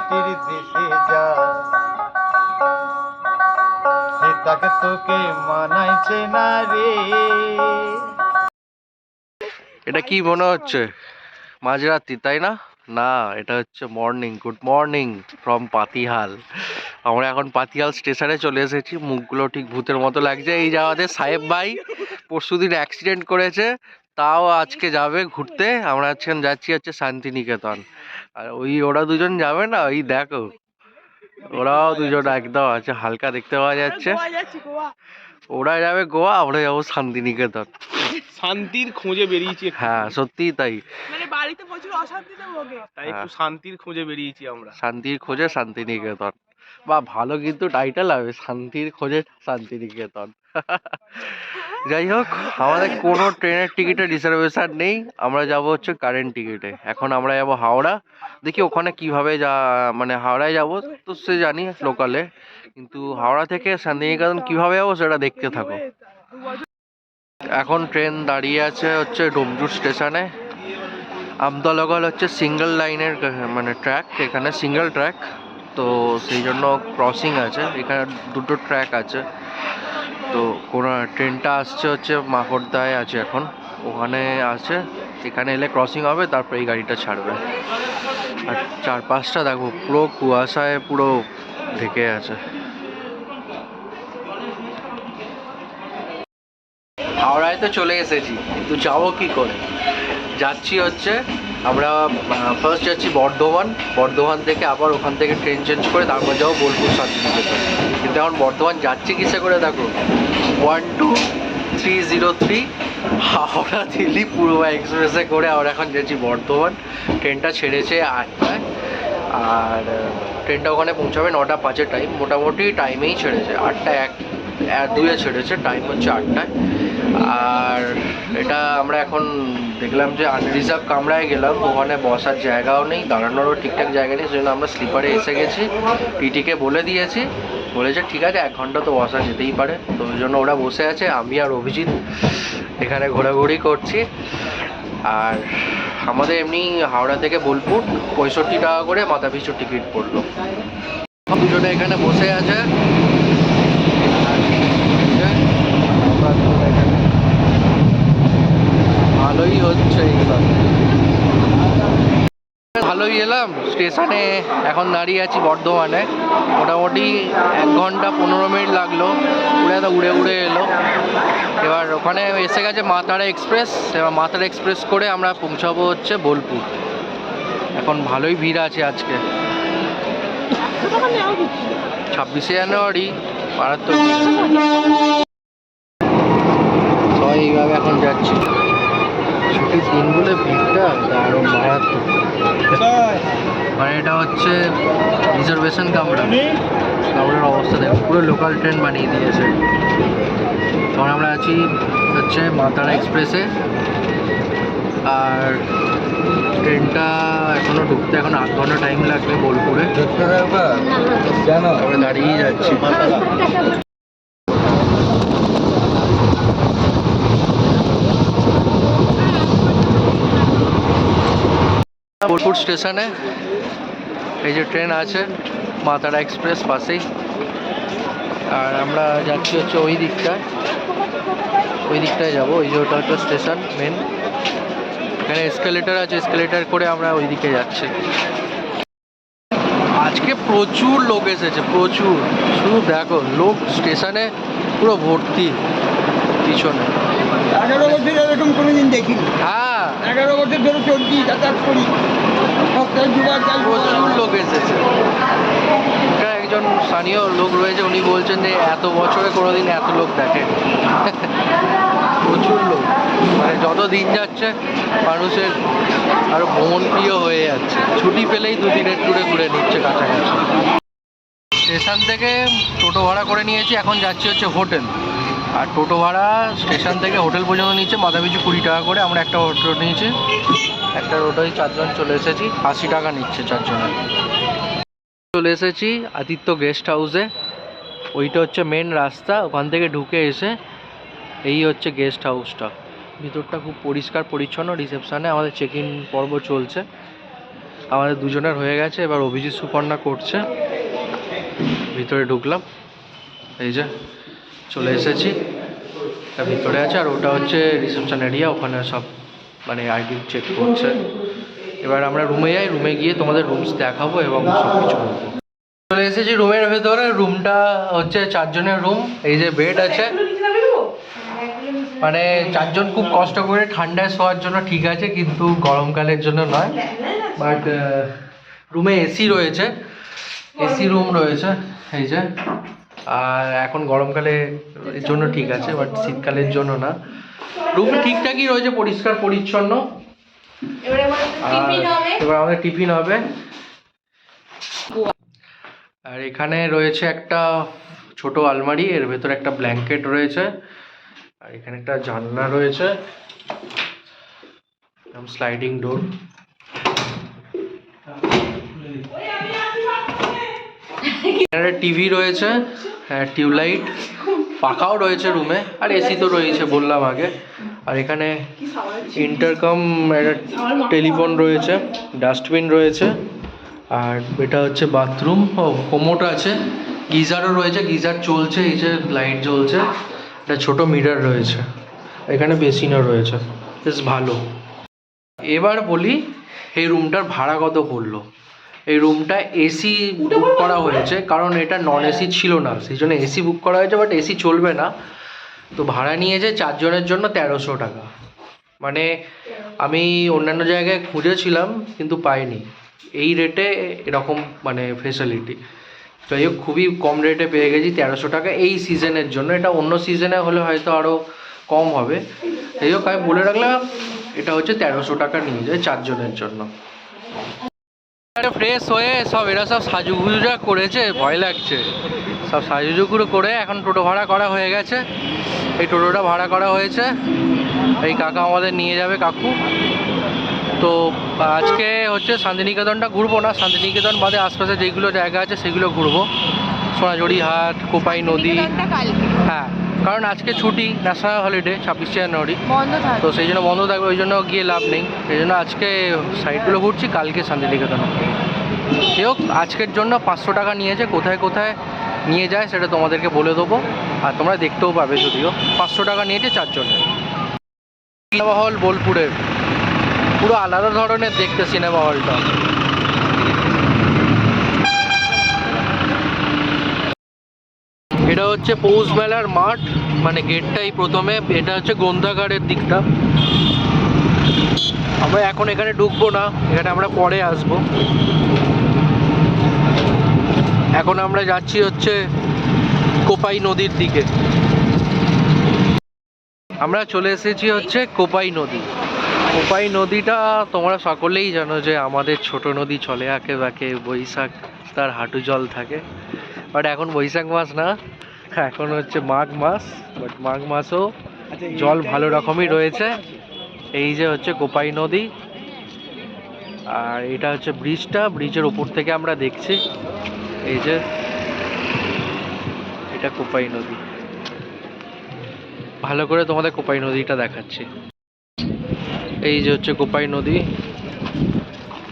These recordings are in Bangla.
মাটির দেশে যা, সে তাকে তোকে মানাইছে না রে। এটা কি মনে হচ্ছে মাঝরাত্রি, তাই না? না, এটা হচ্ছে morning. Good morning from Patihal. আমরা এখন পাতিহাল স্টেশনে চলে এসেছি। মুখগুলো ঠিক ভূতের মতো লাগছে। এই যে আমাদের সাহেব ভাই পরশুদিন অ্যাক্সিডেন্ট করেছে, তাও আজকে যাবে ঘুরতে। আমরা আজকে যাচ্ছি হচ্ছে শান্তিনিকেতন। আর ওরা দুজন যাবে না, ওই দেখো ওরাও দুজন একদম আছে, হালকা দেখতে পাওয়া যাচ্ছে। ওরা যাবে গোয়া, আমরা যাবো শান্তিনিকেতন। শান্তির খোঁজে বেরিয়েছি। হ্যাঁ, সত্যিই তাই। মানে বাড়িতে প্রচুর অশান্তিতে ভোগে, তাই একটু শান্তির খোঁজে বেরিয়েছি আমরা। শান্তির খোঁজে শান্তিনিকেতন, বা ভালো কিন্তু টাইটেল হবে, শান্তির খোঁজে শান্তিনিকেতন। যাই হোক, আমাদের কোনো ট্রেনের টিকিটের রিজার্ভেশন নেই। আমরা যাব হচ্ছে কারেন্ট টিকিটে। এখন আমরা যাব হাওড়া। দেখি ওখানে কিভাবে মানে হাওড়ায় যাব তো সে জানি লোকালে, কিন্তু হাওড়া থেকে শান্তিনিকেতন কিভাবে যাবো সেটা দেখতে থাকো। এখন ট্রেন দাঁড়িয়ে আছে হচ্ছে ডোমজুর স্টেশনে। আমতলাগল হচ্ছে সিঙ্গেল লাইনের মানে ট্র্যাক, এখানে সিঙ্গেল ট্র্যাক, তো সেই জন্য ক্রসিং আছে। এখানে দুটো ট্র্যাক আছে। তো কোনো ট্রেনটা আসছে হচ্ছে মাকড়দায় আছে এখন, ওখানে আছে। এখানে এলে ক্রসিং হবে, তারপর এই গাড়িটা ছাড়বে। আর চারপাশটা দেখো পুরো কুয়াশায় পুরো ঢেকে আছে। হাওড়ায় তো চলে এসেছি, কিন্তু যাবো কি করে? যাচ্ছি হচ্ছে আমরা ফার্স্ট যাচ্ছি বর্ধমান। বর্ধমান থেকে আবার ওখান থেকে ট্রেন চেঞ্জ করে তারপর যাবো বোলপুর শান্তিনিকেতন। কিন্তু এখন বর্ধমান যাচ্ছি কিসে করে দেখো, 12303 হাওড়া দিল্লি পূর্বা এক্সপ্রেসে করে আমরা এখন যাচ্ছি বর্ধমান। ট্রেনটা ছেড়েছে 8টায়, আর ট্রেনটা ওখানে পৌঁছাবে 9:05 টাইম। মোটামুটি টাইমেই ছেড়েছে, 8:02 ছেড়েছে, টাইম হচ্ছে 8টায়। আর এটা আমরা এখন দেখলাম যে আনরিজার্ভ কামরায় গেলাম, ওখানে বসার জায়গাও নেই, দাঁড়ানোরও ঠিকঠাক জায়গা নেই, সেজন্য আমরা স্লিপারে এসে গেছি। টিটিকে বলে দিয়েছি, বলেছে ঠিক আছে 1 ঘন্টা তো বসা যেতেই পারে। তো ওই জন্য ওরা বসে আছে, আমি আর অভিজিৎ এখানে ঘোরাঘুরি করছি। আর আমাদের এমনি হাওড়া থেকে বোলপুর 65 টাকা করে মাথা পিছু টিকিট পড়লো। দুজনে এখানে বসে আছে। ভালোই হচ্ছে এগুলো, ভালোই এলাম স্টেশনে। এখন দাঁড়িয়ে আছি বর্ধমানে। মোটামুটি 1 ঘন্টা 15 মিনিট লাগলো, উড়ে তো উড়ে উড়ে এলো। এবার ওখানে এসে গেছে মাতারা এক্সপ্রেস। এবার মাতারা এক্সপ্রেস করে আমরা পৌঁছাবো হচ্ছে বোলপুর। এখন ভালোই ভিড় আছে আজকে, 26শে জানুয়ারি, মারাত্মক সবাই এইভাবে এখন যাচ্ছি। ছুটির দিনগুলো ভিড়টা আরো মারাত্মক। মানে এটা হচ্ছে রিজার্ভেশন কামরা, কামরার অবস্থা দেখো, পুরো লোকাল ট্রেন বানিয়ে দিয়েছে। তখন আমরা আছি হচ্ছে মাতারা এক্সপ্রেসে, আর ট্রেনটা এখনও ঢুকতে এখন 8 ঘন্টা টাইম লাগবে বোলপুরে। আমরা দাঁড়িয়েই যাচ্ছি। বোলপুর স্টেশনে এই যে ট্রেন আছে মাতারা এক্সপ্রেস পাশেই। আর আমরা যাচ্ছি হচ্ছে ওই দিকটায় যাবো। ওই যে ওটা হচ্ছে স্টেশন মেন, এখানে এসকেলেটার আছে, এসকেলেটার করে আমরা ওই দিকে যাচ্ছি। আজকে প্রচুর লোক এসেছে, প্রচুর। শুধু দেখো লোক স্টেশনে পুরো ভর্তি পিছনে। 11 বছর এরকম কোনোদিন দেখিনি। হ্যাঁ, 11 বছর ধরে চলছি, যাতায়াত করি, প্রচুর লোক এসেছে। একজন স্থানীয় লোক রয়েছে, উনি বলছেন যে এত বছরে কোনোদিন এত লোক দেখেন। প্রচুর লোক, মানে যত দিন যাচ্ছে মানুষের আরো ভ্রমণ প্রিয় হয়ে যাচ্ছে। ছুটি পেলেই 2 দিনের ট্যুরে ঘুরে নিচ্ছে কাছাকাছি। স্টেশন থেকে টোটো ভাড়া করে নিয়েছি, এখন যাচ্ছি হচ্ছে হোটেল। আর টোটো ভাড়া স্টেশন থেকে হোটেল পর্যন্ত নিচ্ছে মাথা পিছু 20 টাকা করে। আমরা একটা অটো নিয়েছি, একটা টোটোয় 4 জন চলে এসেছি, 80 টাকা নিচ্ছে 4 জনের। চলে এসেছি আদিত্য গেস্ট হাউসে। ওইটা হচ্ছে মেন রাস্তা, ওখান থেকে ঢুকে এসে এই হচ্ছে গেস্ট হাউসটা। ভিতরটা খুব পরিষ্কার পরিচ্ছন্ন। রিসেপশানে আমাদের চেক ইন পর্ব চলছে। আমাদের দুজনের হয়ে গেছে, এবার অভিজিৎ সুপর্ণা করছে। ভিতরে ঢুকলাম, এই যে চলে এসেছি, এটা ভিতরে আছে, আর ওটা হচ্ছে রিসেপশন এরিয়া, ওখানে সব মানে আইডি চেক করছে। এবার আমরা রুমে যাই, রুমে গিয়ে তোমাদের রুমস দেখাবো এবং সব কিছু বলবো। চলে এসেছি রুমের ভেতরে। রুমটা হচ্ছে 4 জনের রুম। এই যে বেড আছে, মানে 4 জন খুব কষ্ট করে ঠান্ডায় শোয়ার জন্য ঠিক আছে, কিন্তু গরমকালের জন্য নয়। বাট রুমে এসি রয়েছে, এসি রুম রয়েছে এই যে। আর এখন গরমকালে এর জন্য ঠিক আছে, বাট শীতকালের জন্য না। রুম ঠিকঠাকই রয়েছে, পরিষ্কার পরিচ্ছন্ন। এবার আমাদের টিফিন হবে। আর এখানে রয়েছে একটা ছোট আলমারি, এর ভেতরে একটা ব্ল্যাঙ্কেট রয়েছে, আর এখানে একটা জানলা রয়েছে, স্লাইডিং ডোর। এখানে টিভি রয়েছে, হ্যাঁ টিউবলাইট, পাখাও রয়েছে রুমে, আর এসি তো রয়েছে বললাম আগে। আর এখানে ইন্টারকম, টেলিফোন রয়েছে, ডাস্টবিন রয়েছে, আর এটা হচ্ছে বাথরুম। ও কোমোট আছে, গিজারও রয়েছে, গিজার চলছে, এই যে লাইট জ্বলছে। একটা ছোট মিরর রয়েছে, এখানে বেসিনও রয়েছে, বেশ ভালো। এবার বলি এই রুমটার ভাড়া কত পড়লো। এই রুমটা এসি বুক করা হয়েছে, কারণ এটা নন এসি ছিল না, সেই জন্য এসি বুক করা হয়েছে, বাট এসি চলবে না। তো ভাড়া নিয়েছে 4 জনের জন্য 1300 টাকা। মানে আমি অন্যান্য জায়গায় খুঁজেছিলাম কিন্তু পাইনি এই রেটে এরকম মানে ফেসিলিটি। যাই হোক, খুবই কম রেটে পেয়ে গেছি 1300 টাকা এই সিজনের জন্য। এটা অন্য সিজনে হলে হয়তো আরও কম হবে। যাই হোক, আমি বলে রাখলাম এটা হচ্ছে 1300 টাকা নিয়ে যায় 4 জনের জন্য। ফ্রেশ হয়ে সব এরা সব সাজুগুজা করেছে, ভয় লাগছে। সব সাজুগুজু করে এখন টোটো ভাড়া করা হয়ে গেছে। এই টোটোটা ভাড়া করা হয়েছে, এই কাকা আমাদের নিয়ে যাবে, কাকু। তো আজকে হচ্ছে শান্তিনিকেতনটা ঘুরবো না, শান্তিনিকেতন বাদে আশপাশে যেগুলো জায়গা আছে সেগুলো ঘুরবো। সোনাঝুরি হাট, কোপাই নদী, হ্যাঁ, কারণ আজকে ছুটি, ন্যাশনাল হলিডে 26 জানুয়ারি, তো সেই জন্য বন্ধ থাকবে, ওই জন্য গিয়ে লাভ নেই। সেই জন্য আজকে সাইডগুলো ঘুরছি, কালকে শান্তিনিকেতন। যাই হোক, আজকের জন্য 500 টাকা নিয়েছে। কোথায় কোথায় নিয়ে যায় সেটা তোমাদেরকে বলে দেবো, আর তোমরা দেখতেও পাবে। যদিও 500 টাকা নিয়েছে 4 জনের। সিনেমা হল বোলপুরের, পুরো আলাদা ধরনের দেখতে সিনেমা হলটা। এটা হচ্ছে পৌষ মেলার মাঠ, মানে গেটটাই প্রথমে। এটা হচ্ছে গ্রন্থাগারের দিকটা। আমরা এখন এখানে ঢুকবো না, এখানে আমরা পরে আসবো। এখন আমরা যাচ্ছি হচ্ছে কোপাই নদীর দিকে। আমরা চলে এসেছি হচ্ছে কোপাই নদী। কোপাই নদীটা তোমরা সকলেই জানো যে আমাদের ছোট নদী, চলে আঁকে বাঁকে, বৈশাখ তার হাঁটু জল থাকে। বাট এখন বৈশাখ মাস না, এখন হচ্ছে মাঘ মাস। বাট মাঘ মাসেও জল ভালো রকমই রয়েছে। এই যে হচ্ছে কোপাই নদী, আর এটা হচ্ছে ব্রিজটা, ব্রিজের ওপর থেকে আমরা দেখছি। এই যে এটা কোপাই নদী, ভালো করে তোমাদের কোপাই নদীটা দেখাচ্ছি। এই যে হচ্ছে কোপাই নদী,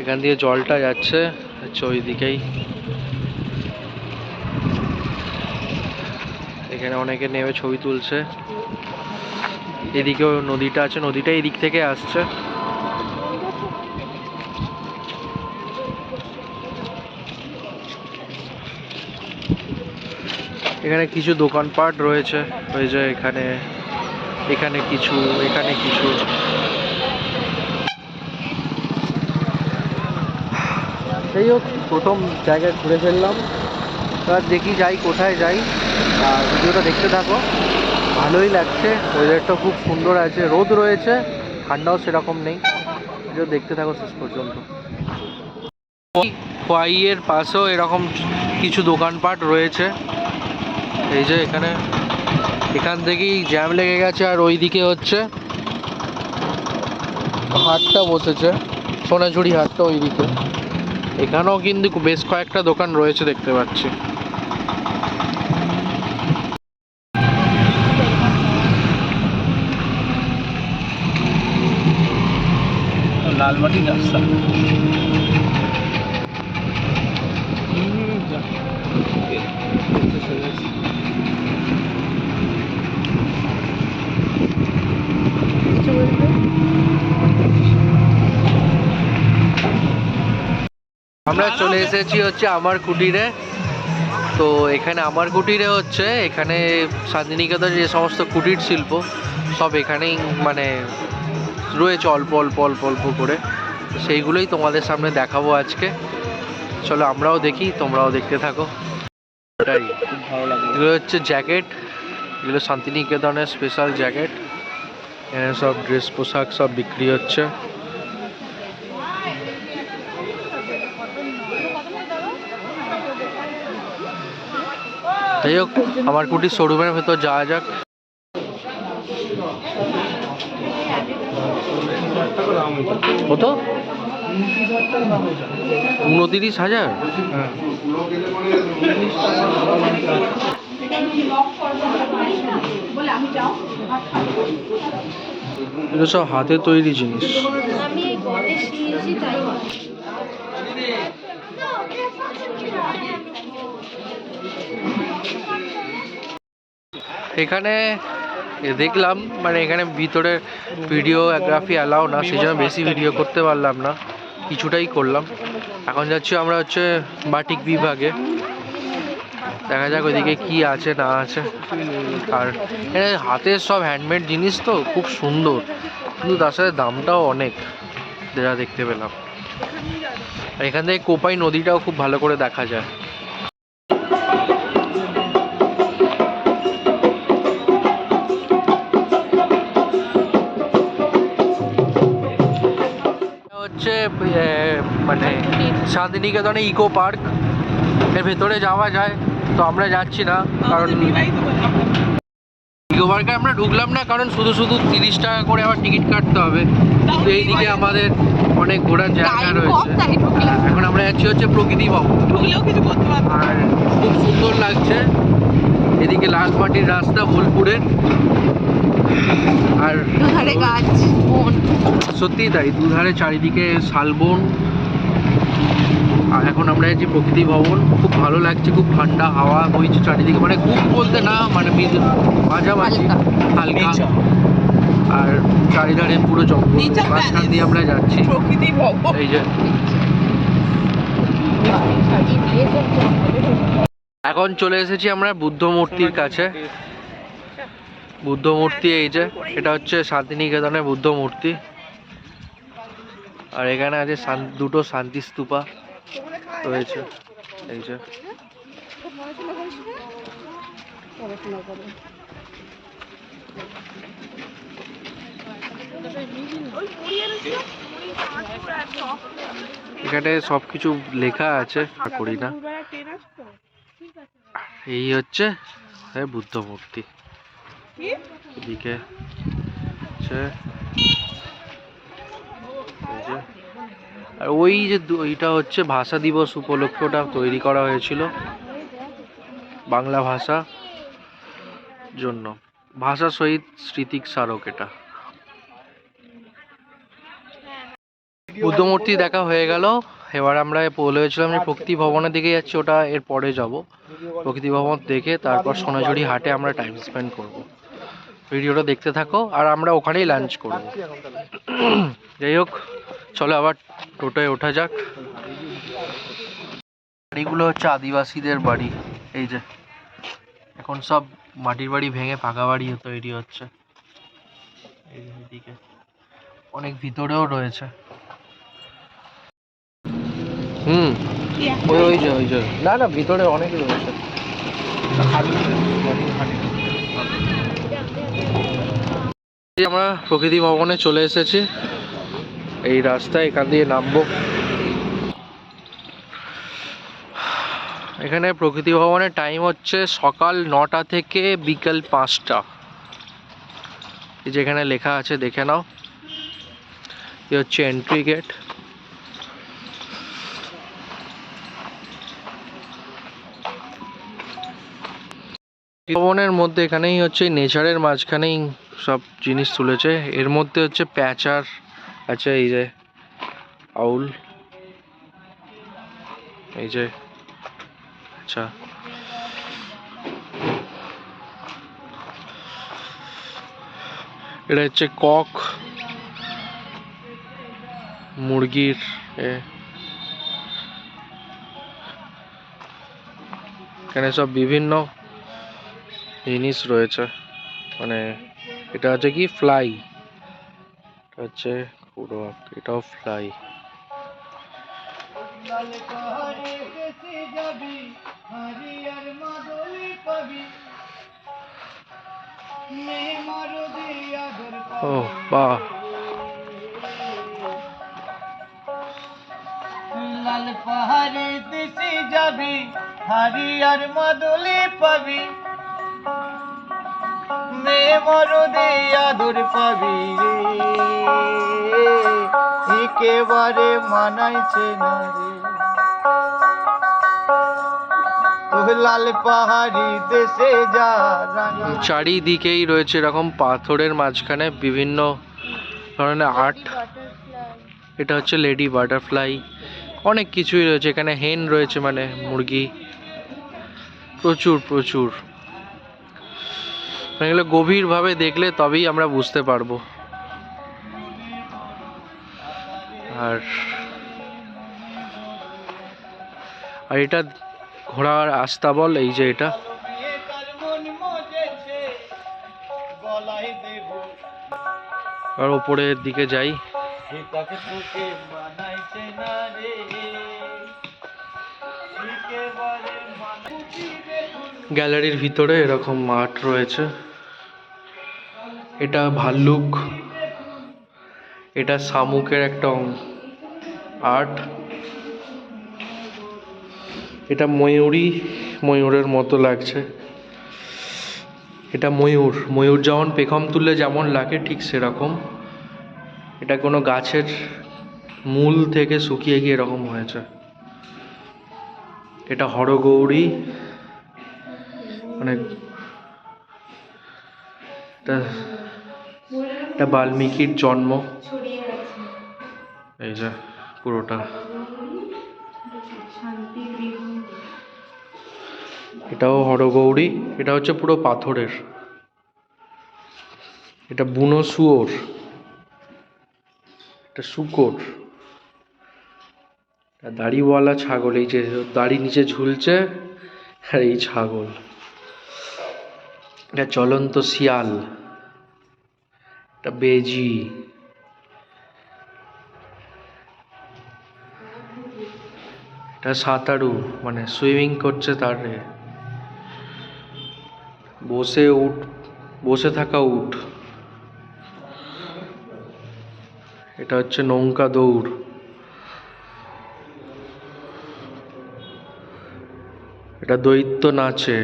এখান দিয়ে জলটা যাচ্ছে হচ্ছে ওই দিকেই। এখানে অনেকে নেমে ছবি তুলছে। এদিকেও নদীটা আছে, নদীটা এদিক থেকে আসছে। এখানে কিছু দোকানপাট রয়েছে, ওই যে এখানে, এখানে কিছু, এখানে কিছু। যাই হোক, প্রথম জায়গায় ঘুরে ফেললাম, এবার দেখি যাই কোথায় যাই। আর ভিডিওটা দেখতে থাকো, ভালোই লাগছে। ওয়েদারটা খুব সুন্দর আছে, রোদ রয়েছে, ঠান্ডাও সেরকম নেই। ভিডিও দেখতে থাকো শেষ পর্যন্ত। খোয়াইয়ের পাশেও এরকম কিছু দোকানপাট রয়েছে। এই যে এখানে, এখান থেকেই জ্যাম লেগে গেছে। আর ওইদিকে হচ্ছে হাটটা বসেছে, সোনাঝুরি হাটটা ওইদিকে। এখানেও কিন্তু বেশ কয়েকটা দোকান রয়েছে দেখতে পাচ্ছি। লাল লালমাটির রাস্তা। আমরা চলে এসেছি হচ্ছে আমার কুটিরে। তো এখানে আমার কুটিরে হচ্ছে এখানে শান্তিনিকেতনে যে সমস্ত কুটির শিল্প সব এখানেই মানে রয়েছে অল্প অল্প অল্প অল্প করে, সেইগুলোই তোমাদের সামনে দেখাবো আজকে। চলো আমরাও দেখি, তোমরাও দেখতে থাকো। এটাই, খুব ভালো লাগে। এগুলো হচ্ছে জ্যাকেট, এগুলো শান্তিনিকেতনের স্পেশাল জ্যাকেট। এখানে সব ড্রেস পোশাক সব বিক্রি হচ্ছে। যাই হোক, আমার কুটির শোরুমের ভেতর যাওয়া যাক। কত? 29,000? এগুলো সব হাতে তৈরি জিনিস। আমি ঘরে শিখেছি তাই। এখানে দেখলাম মানে এখানে ভিতরে ভিডিওগ্রাফি অ্যালাউ না, সেই জন্য বেশি ভিডিও করতে পারলাম না, কিছুটাই করলাম। এখন যাচ্ছি আমরা হচ্ছে বাটিক বিভাগে, দেখা যাক ওইদিকে কি আছে না আছে। আর এখানে হাতের সব হ্যান্ডমেড জিনিস তো খুব সুন্দর, কিন্তু তার সাথে দামটাও অনেক যেটা দেখতে পেলাম। আর এখান থেকে কোপাই নদীটাও খুব ভালো করে দেখা যায়। হচ্ছে মানে শান্তিনিকেতনে ইকো পার্ক, এর ভেতরে যাওয়া যায়, তো আমরা যাচ্ছি না কারণ ইকো পার্কে আমরা ঢুকলাম না, কারণ শুধু শুধু 30 টাকা করে আবার টিকিট কাটতে হবে। কিন্তু এইদিকে আমাদের অনেক ঘোরার জায়গা রয়েছে। এখন আমরা যাচ্ছি হচ্ছে প্রকৃতি ভবন, আর খুব সুন্দর লাগছে। এদিকে লাল মাটির রাস্তা বোলপুরের, আর দুধারে গাছ, বন। সত্যিই তাই, দুধারে চারিদিকে শালবন। আর এখন আমরা যাচ্ছি প্রকৃতি ভবন, খুব ভালো লাগছে, খুব ঠান্ডা হাওয়া বইছে চারিদিকে, মানে খুব বলতে না, মানে মাঝামাঝি হালকা। আর চারিধারে পুরো জঙ্গল, মাঝখান দিয়ে আমরা যাচ্ছি। এই যে এখন চলে এসেছি আমরা বুদ্ধ মূর্তির কাছে। বুদ্ধ মূর্তি এই যে, এটা হচ্ছে শান্তিনিকেতনের বুদ্ধ মূর্তি। আর এখানে আছে দুটো শান্তি স্তূপা রয়েছে, এই যে। এখানে সবকিছু লেখা আছে, করি না। এই হচ্ছে বুদ্ধ মূর্তি, এদিকে আছে। আর ওই যে ওইটা হচ্ছে ভাষা দিবস উপলক্ষে ওটা তৈরি করা হয়েছিল, বাংলা ভাষা জন্য, ভাষা শহীদ স্মৃতিক স্মারক। এটা বুদ্ধ মূর্তি দেখা হয়ে গেল। এবার আমরা বলেছিলাম যে প্রকৃতি ভবনের দিকে যাচ্ছি, ওটা এর পরে যাব। প্রকৃতি ভবন দেখে তারপর সোনাঝুরি হাটে আমরা টাইম স্পেন্ড করব। ভিডিওটা দেখতে থাকো, আর আমরা ওখানেই লাঞ্চ করব। যাই হোক, চলো আবার টোটোয় ওঠা যাক। বাড়িগুলো হচ্ছে আদিবাসীদের বাড়ি, এই যে এখন সব মাটির বাড়ি ভেঙে পাকা বাড়ি তৈরি হচ্ছে। এইদিকে অনেক ভিতরেও রয়েছে। ওই যে না না, ভিতরে অনেক রয়েছে। আমরা প্রকৃতি ভবনে চলে এসেছি, এই রাস্তায় এখান দিয়ে নামবো। এখানে প্রকৃতি ভবনের টাইম হচ্ছে সকাল 9টা থেকে বিকেল 5টা। এই যেখানে লেখা আছে দেখে নাও, এই হচ্ছে এন্ট্রি গেট। ভবনের মধ্যে এখানেই হচ্ছে নেচারের মাঝখানেই সব জিনিস তুলেছে। এর মধ্যে হচ্ছে প্যাচার আছে, এই যে আউল, এই যে, আচ্ছা এটা হচ্ছে কক, মুরগির এখানে সব বিভিন্ন জিনিস রয়েছে, মানে এটা হচ্ছে কি ফ্লাই, এটা হচ্ছে পুরো, এটাও ফ্লাই। ও বাহ, লাল পাহাড়ে দেশে যাবি, হারিয়ার মাদুলি পাবি, মেয়ে মরদে আদর পাবি রে, একেবারে মানাইছে না রে। লাল পাহাড়ি দেশে যা রাঙা। চারিদিকেই রয়েছে এরকম পাথরের মাঝখানে বিভিন্ন ধরনের আর্ট। এটা হচ্ছে লেডি বাটারফ্লাই, অনেক কিছুই রয়েছে এখানে, হেন রয়েছে মানে মুরগি, প্রচুর প্রচুর, এগুলো গভীরভাবে দেখলে তবেই আমরা বুঝতে পারবো। আর আর এটা ঘোড়ার আস্তাবল, এই যে এটা, আর ওপরের দিকে যাই, গ্যালারির ভিতরে এরকম মাঠ রয়েছে। এটা ভাল্লুক, এটা শামুকের একটা আর্ট, এটা ময়ূরী, ময়ূরের মতো লাগছে। এটা ময়ূর, ময়ূর যেমন পেখম তুললে যেমন লাগে ঠিক সেরকম। এটা কোনো গাছের মূল থেকে শুকিয়ে গিয়ে এরকম হয়েছে। এটা হরগৌরী, মানে এটা বাল্মীকির জন্ম, এই যে পুরোটা। এটাও হরগৌরী, এটা হচ্ছে পুরো পাথরের। এটা বুনো শুয়োর, এটা শুকর, দাড়িওয়ালা ছাগল, এই যে দাড়ি নিচে ঝুলছে, আর এই ছাগল। এটা চলন্ত শিয়াল, এটা বেজি, এটা সাঁতারু, মানে সুইমিং করছে তার বসে থাকা উট। এটা হচ্ছে নৌকা দৌড়। এটা দৈত্য নাচছে।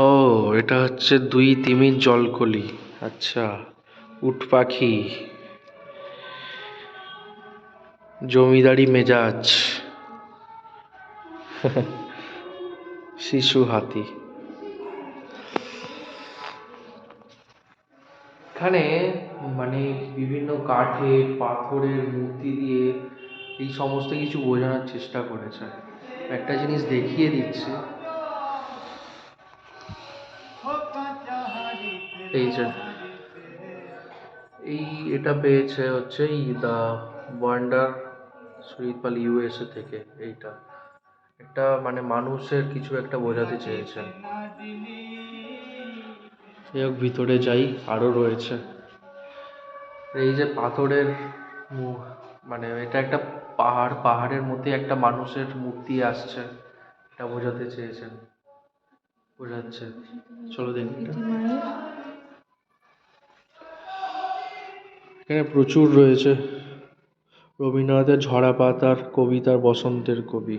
ও, এটা হচ্ছে দুই তিমির জলকলি, আচ্ছা। উট পাখি, জমিদারি মেজাজ, শিশু হাতি। এখানে মানে বিভিন্ন কাঠের পাথরের মূর্তি দিয়ে এই সমস্ত কিছু বোঝানোর চেষ্টা করেছে। একটা জিনিস দেখিয়ে দিচ্ছি, এই যে এটা পেয়েছে হচ্ছে দ্য ওয়ান্ডার শহীদপাল USA থেকে। এইটা একটা মানে মানুষের কিছু একটা বোঝাতে চেয়েছেন। ভিতরে যাই, আরো রয়েছে। এই যে পাথরের মানে এটা একটা পাহাড়ের মধ্যে একটা মানুষের মূর্তি আসছে, এটা বোঝাতে চেয়েছেন, বোঝাচ্ছে। চলো দেখি। এখানে প্রচুর রয়েছে রবীন্দ্রনাথের ঝরা পাতার কবিতার বসন্তের কবি,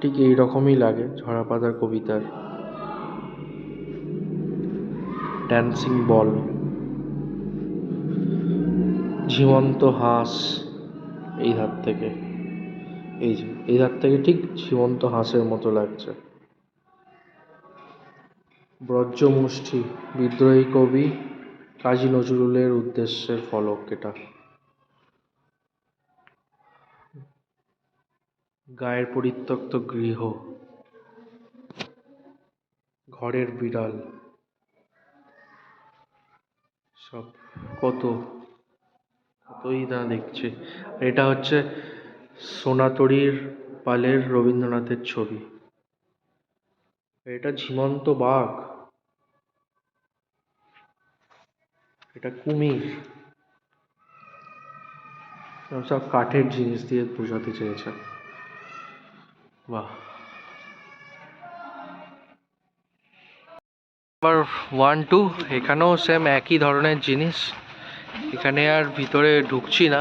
ঠিক এই রকমই লাগে ঝরা পাতার কবিতার। ড্যান্সিং বল, ঝিমন্ত হাঁস, এই ধার থেকে, এই ধার থেকে ঠিক ঝিমন্ত হাঁসের মতো লাগছে। ব্রজমুষ্টি, বিদ্রোহী কবি কাজী নজরুলের উদ্দেশ্যের ফলক এটা। গায়ের পরিত্যক্ত গৃহ, ঘরের বিড়াল, সব কতই না দেখছি। এটা হচ্ছে সোনাতড়ির পালের রবীন্দ্রনাথের ছবি। এটা ঝিমন্ত বাঘ, এটা কুমির। সব কাঠের জিনিস দিয়ে বোঝাতে চেয়েছে। বাহ। নাম্বার 1, 2 এখানেও সেম একই ধরনের জিনিস। এখানে আর ভিতরে ঢুকছি না,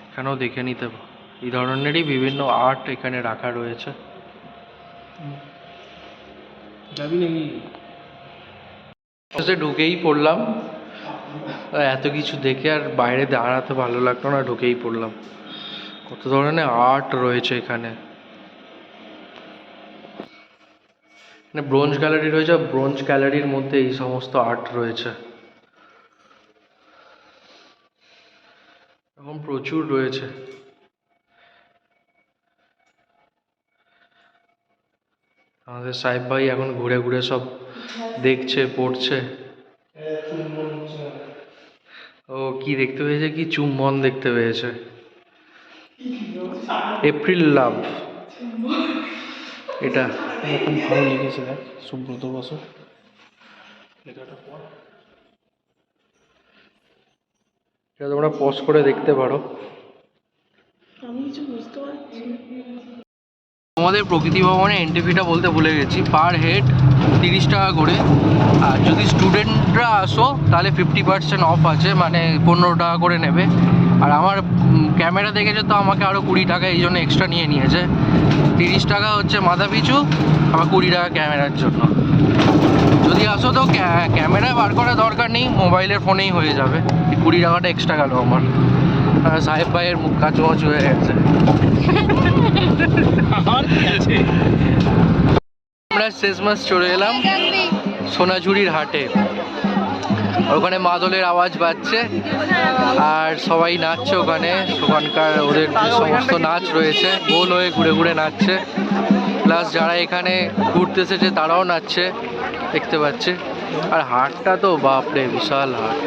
এখানেও দেখে নিতে এই ধরনেরই বিভিন্ন আর্ট এখানে রাখা রয়েছে। যাবি নাকি? ঢুকেই পড়লাম, এত কিছু দেখে আর বাইরে দাঁড়াতে ভালো লাগতো না, ঢুকেই পড়লাম। কত ধরনের আর্ট রয়েছে এখানে। ব্রোঞ্জ গ্যালারি রয়েছে, ব্রোঞ্জ গ্যালারির মধ্যে এই সমস্ত আর্ট রয়েছে। এখন প্রচুর রয়েছে। আমাদের সাহেব ভাই এখন ঘুরে ঘুরে সব দেখছে, পড়ছে। ও কি দেখতে পেয়েছে? কি চুম্বন দেখতে পেয়েছে। এপ্রিল লাভ, এটা খুব ভালো লিখেছে দেখ, সুব্রত বসু লেখাটা পড়। এটা তোমরা পজ করে দেখতে পারো। আমি কিছু বুঝতে পারছি না। আমাদের প্রকৃতি ভবনে এন্ট্রি ফিটা বলতে ভুলে গেছি, পার হেড 30 টাকা করে। আর যদি স্টুডেন্টরা আসো তাহলে 50% অফ আছে, মানে 15 টাকা করে নেবে। আর আমার ক্যামেরা দেখেছে তো আমাকে আরও 20 টাকা এই জন্য এক্সট্রা নিয়েছে। 30 টাকা হচ্ছে মাথা পিছু, আবার 20 টাকা ক্যামেরার জন্য। যদি আসো তো ক্যামেরা বার করার দরকার নেই, মোবাইলের ফোনেই হয়ে যাবে। 20 টাকাটা এক্সট্রা গেল আমার। সাহেব ভাইয়ের মুখ কাচুমাচু হয়ে গেছে। আমরা শেষমাস চলে এলাম সোনাঝুরির হাটে। ওখানে মাদলের আওয়াজ বাজছে আর সবাই নাচছে ওখানে। ওখানকার ওদের যে সমস্ত নাচ রয়েছে গোল হয়ে ঘুরে ঘুরে নাচছে। প্লাস যারা এখানে ঘুরতে এসেছে তারাও নাচছে, দেখতে পাচ্ছে। আর হাটটা তো বাপরে বিশাল হাট।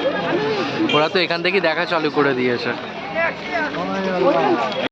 ওরা তো এখান থেকেই দেখা চালু করে দিয়েছে।